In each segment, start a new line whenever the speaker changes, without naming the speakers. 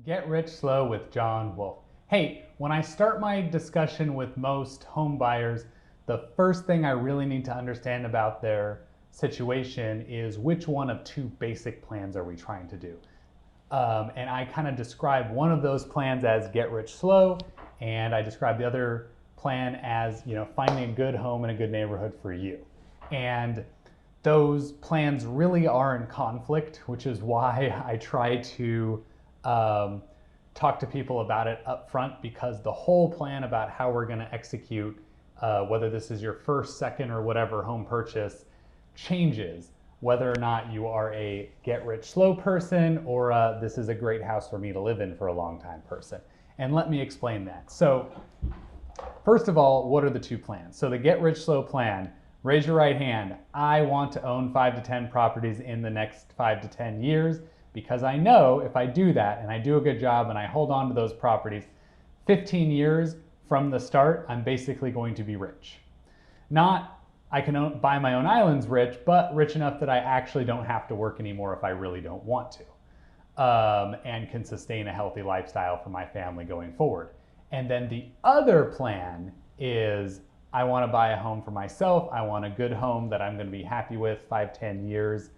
Get Rich Slow with John Wolf. Hey, when I start my discussion with most home buyers, the first thing I really need to understand about their situation is which one of two basic plans are we trying to do. And I kind of describe one of those plans as Get Rich Slow, and I describe the other plan as, finding a good home in a good neighborhood for you. And those plans really are in conflict, which is why I try to talk to people about it up front, because the whole plan about how we're going to execute, whether this is your first, second, or whatever home purchase, changes whether or not you are a get rich slow person or this is a great house for me to live in for a long time person. And let me explain that. So first of all, what are the two plans? So the get rich slow plan, raise your right hand. I want to own 5 to 10 properties in the next 5 to 10 years, because I know if I do that and I do a good job and I hold on to those properties, 15 years from the start, I'm basically going to be rich. Not I can buy my own islands rich, but rich enough that I actually don't have to work anymore if I really don't want to, and can sustain a healthy lifestyle for my family going forward. And then the other plan is I want to buy a home for myself. I want a good home that I'm going to be happy with 5, 10 years,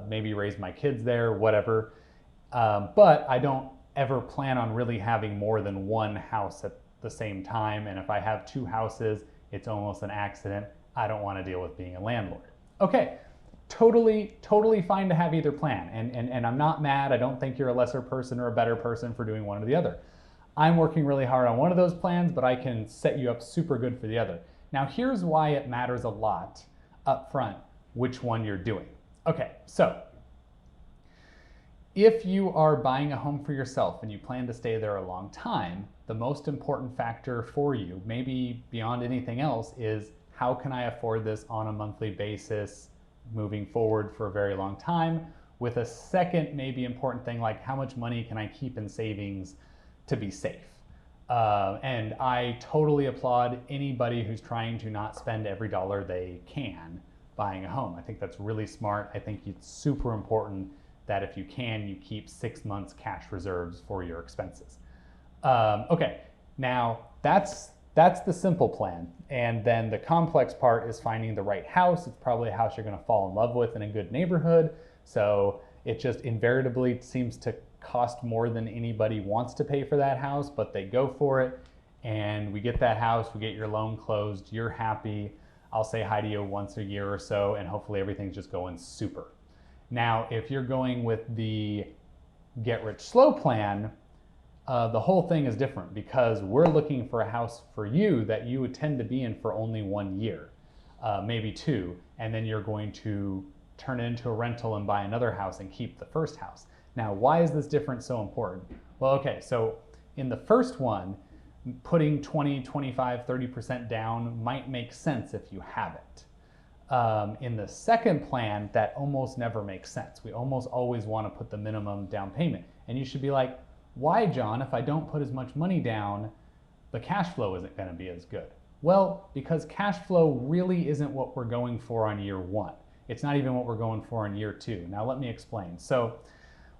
maybe raise my kids there, whatever. But I don't ever plan on really having more than one house at the same time. And if I have 2 houses, it's almost an accident. I don't want to deal with being a landlord. Okay, totally fine to have either plan. And I'm not mad. I don't think you're a lesser person or a better person for doing one or the other. I'm working really hard on one of those plans, but I can set you up super good for the other. Now, here's why it matters a lot up front which one you're doing. Okay, so if you are buying a home for yourself and you plan to stay there a long time, the most important factor for you, maybe beyond anything else, is how can I afford this on a monthly basis moving forward for a very long time, with a second maybe important thing like how much money can I keep in savings to be safe. And I totally applaud anybody who's trying to not spend every dollar they can buying a home. I think that's really smart. I think it's super important that if you can, you keep 6 months cash reserves for your expenses. Okay, now that's the simple plan. And then the complex part is finding the right house. It's probably a house you're going to fall in love with in a good neighborhood. So it just invariably seems to cost more than anybody wants to pay for that house, but they go for it. And we get that house, we get your loan closed, you're happy. I'll say hi to you once a year or so, and hopefully everything's just going super. Now, if you're going with the get rich slow plan, the whole thing is different, because we're looking for a house for you that you would tend to be in for only 1 year, maybe 2, and then you're going to turn it into a rental and buy another house and keep the first house. Now, why is this difference so important? Well, okay, so in the first one, putting 20, 25, 30% down might make sense if you have it. In the second plan, that almost never makes sense. We almost always want to put the minimum down payment. And you should be like, why, John, if I don't put as much money down, the cash flow isn't going to be as good? Well, because cash flow really isn't what we're going for on year 1. It's not even what we're going for on year 2. Now, let me explain. So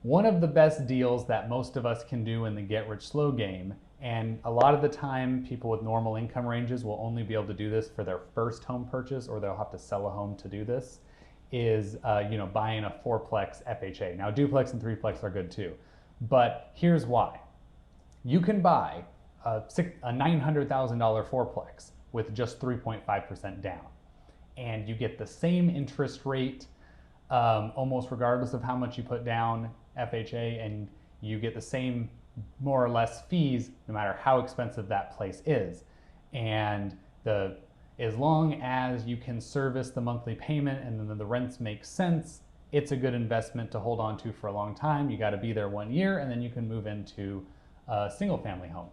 one of the best deals that most of us can do in the get rich slow game, and a lot of the time people with normal income ranges will only be able to do this for their first home purchase, or they'll have to sell a home to do this, is buying a 4-plex FHA. Now, duplex and 3-plex are good too. But here's why. You can buy a $900,000 4-plex with just 3.5% down. And you get the same interest rate almost regardless of how much you put down FHA, and you get the same more or less fees no matter how expensive that place is. And as long as you can service the monthly payment and then the rents make sense, it's a good investment to hold on to for a long time. You got to be there 1 year, and then you can move into a single family home.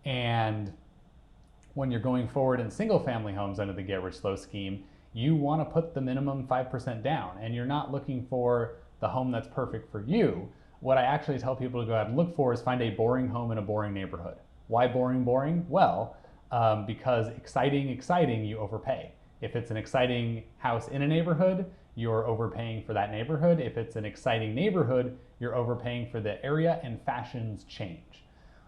And when you're going forward in single family homes under the Get Rich Slow scheme, you want to put the minimum 5% down, and you're not looking for the home that's perfect for you. What I actually tell people to go out and look for is find a boring home in a boring neighborhood. Why boring? Well, because exciting, you overpay. If it's an exciting house in a neighborhood, you're overpaying for that neighborhood. If it's an exciting neighborhood, you're overpaying for the area, and fashions change.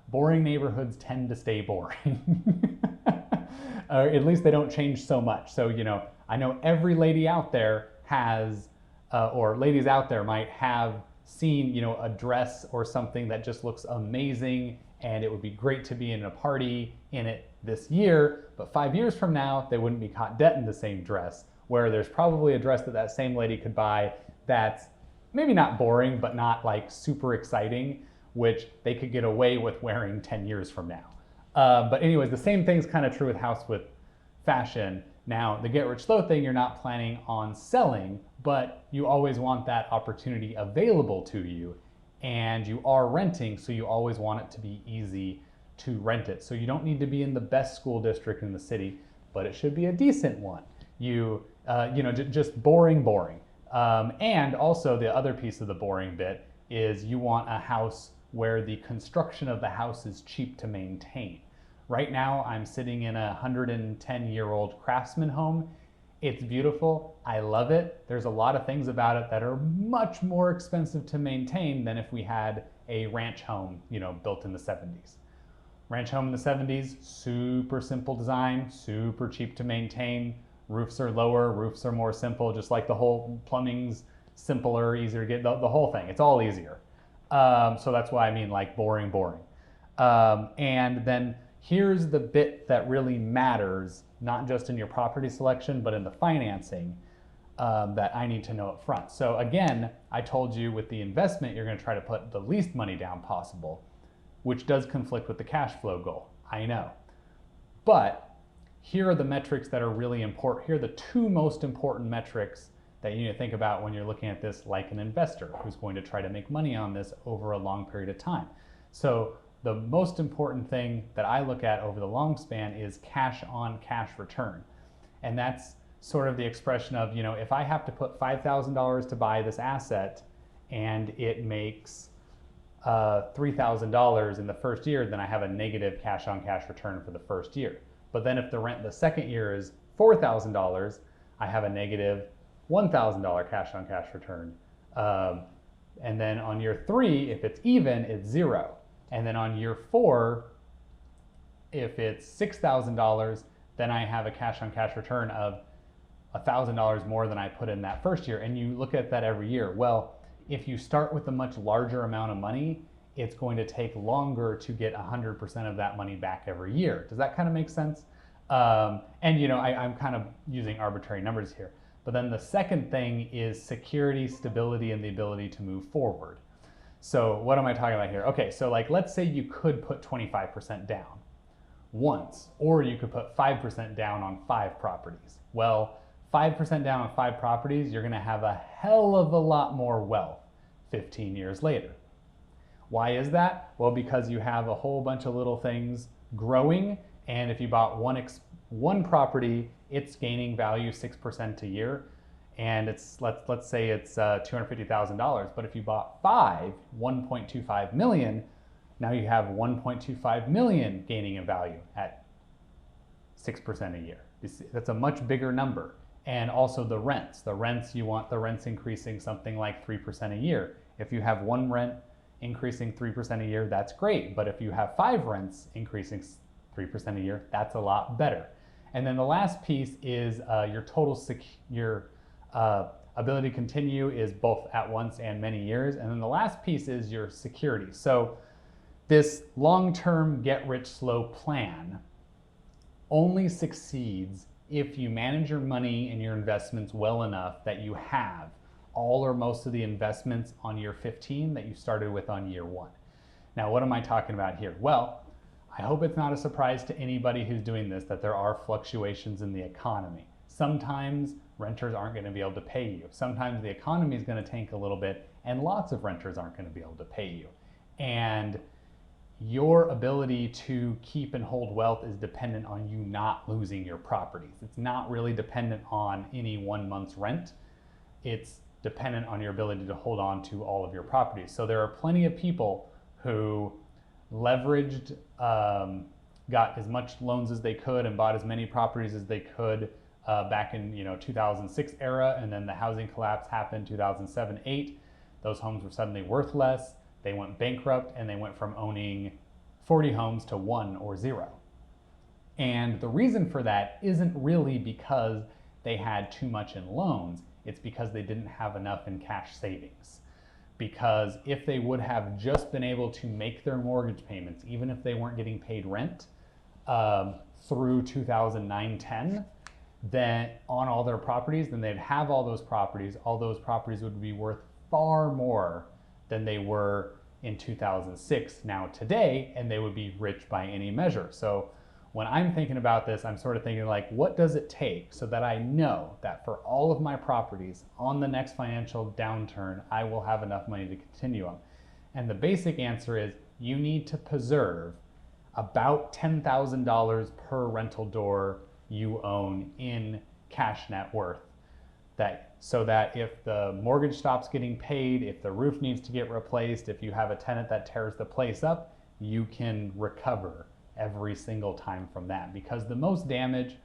Boring neighborhoods tend to stay boring. Or at least they don't change so much. So, I know every lady out there has, or ladies out there might have seen, a dress or something that just looks amazing and it would be great to be in a party in it this year, but 5 years from now, they wouldn't be caught dead in the same dress, where there's probably a dress that same lady could buy that's maybe not boring, but not like super exciting, which they could get away with wearing 10 years from now. But anyways, the same thing's kind of true with fashion. Now, the get rich slow thing, you're not planning on selling, but you always want that opportunity available to you, and you are renting, so you always want it to be easy to rent it. So you don't need to be in the best school district in the city, but it should be a decent one. Just boring. And also the other piece of the boring bit is you want a house where the construction of the house is cheap to maintain. Right now, I'm sitting in a 110-year-old craftsman home. It's beautiful. I love it. There's a lot of things about it that are much more expensive to maintain than if we had a ranch home, built in the 70s. Ranch home in the 70s, super simple design, super cheap to maintain. Roofs are lower, roofs are more simple, just like the whole plumbing's simpler, easier to get, the whole thing. It's all easier. So that's why I mean like boring. And then here's the bit that really matters, not just in your property selection, but in the financing that I need to know up front. So again, I told you with the investment, you're going to try to put the least money down possible, which does conflict with the cash flow goal. I know. But here are the metrics that are really important. Here are the two most important metrics that you need to think about when you're looking at this like an investor who's going to try to make money on this over a long period of time. So the most important thing that I look at over the long span is cash on cash return. And that's sort of the expression of, if I have to put $5,000 to buy this asset and it makes $3,000 in the first year, then I have a negative cash on cash return for the first year. But then if the rent the second year is $4,000, I have a negative $1,000 cash on cash return. And then on year 3, if it's even, it's 0. And then on year 4, if it's $6,000, then I have a cash on cash return of $1,000 more than I put in that first year. And you look at that every year. Well, if you start with a much larger amount of money, it's going to take longer to get 100% of that money back every year. Does that kind of make sense? I'm kind of using arbitrary numbers here. But then the second thing is security, stability, and the ability to move forward. So what am I talking about here? Okay, so let's say you could put 25% down once, or you could put 5% down on 5 properties. Well, 5% down on 5 properties, you're gonna have a hell of a lot more wealth 15 years later. Why is that? Well, because you have a whole bunch of little things growing, and if you bought one property, it's gaining value 6% a year, and let's say it's $250,000. But if you bought 5, 1.25 million, now you have 1.25 million gaining in value at 6% a year. That's a much bigger number. And also the rents. You want the rents increasing something like 3% a year. If you have one rent increasing 3% a year, that's great. But if you have 5 rents increasing 3% a year, that's a lot better. And then the last piece is your ability to continue is both at once and many years. And then the last piece is your security. So this long-term get-rich-slow plan only succeeds if you manage your money and your investments well enough that you have all or most of the investments on year 15 that you started with on year 1. Now, what am I talking about here? Well, I hope it's not a surprise to anybody who's doing this that there are fluctuations in the economy. Sometimes renters aren't going to be able to pay you. Sometimes the economy is going to tank a little bit and lots of renters aren't going to be able to pay you. And your ability to keep and hold wealth is dependent on you not losing your properties. It's not really dependent on any 1 month's rent. It's dependent on your ability to hold on to all of your properties. So there are plenty of people who leveraged, got as much loans as they could and bought as many properties as they could back in 2006 era, and then the housing collapse happened 2007-8. Those homes were suddenly worth less. They went bankrupt, and they went from owning 40 homes to 1 or 0. And the reason for that isn't really because they had too much in loans. It's because they didn't have enough in cash savings. Because if they would have just been able to make their mortgage payments, even if they weren't getting paid rent through 2009-10, then on all their properties, then they'd have all those properties. All those properties would be worth far more than they were in 2006 now today, and they would be rich by any measure. So when I'm thinking about this, I'm sort of thinking like, what does it take so that I know that for all of my properties on the next financial downturn, I will have enough money to continue them? And the basic answer is you need to preserve about $10,000 per rental door you own in cash net worth. So that if the mortgage stops getting paid, if the roof needs to get replaced, if you have a tenant that tears the place up, you can recover every single time from that. Because the most damage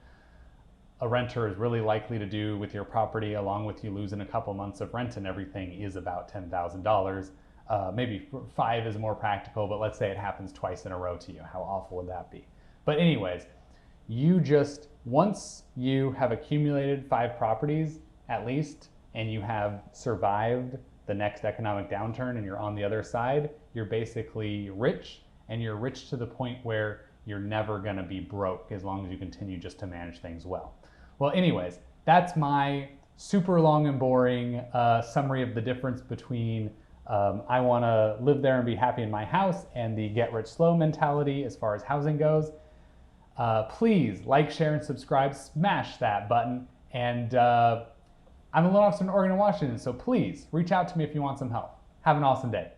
a renter is really likely to do with your property, along with you losing a couple months of rent and everything, is about $10,000. Maybe 5 is more practical, but let's say it happens twice in a row to you. How awful would that be? But anyways, once you have accumulated 5 properties at least, and you have survived the next economic downturn and you're on the other side, you're basically rich, and you're rich to the point where you're never gonna be broke as long as you continue just to manage things well. Well, anyways, that's my super long and boring summary of the difference between I wanna live there and be happy in my house and the get rich slow mentality as far as housing goes. Please like, share, and subscribe, smash that button. And I'm a loan officer in Oregon and Washington, so please reach out to me if you want some help. Have an awesome day.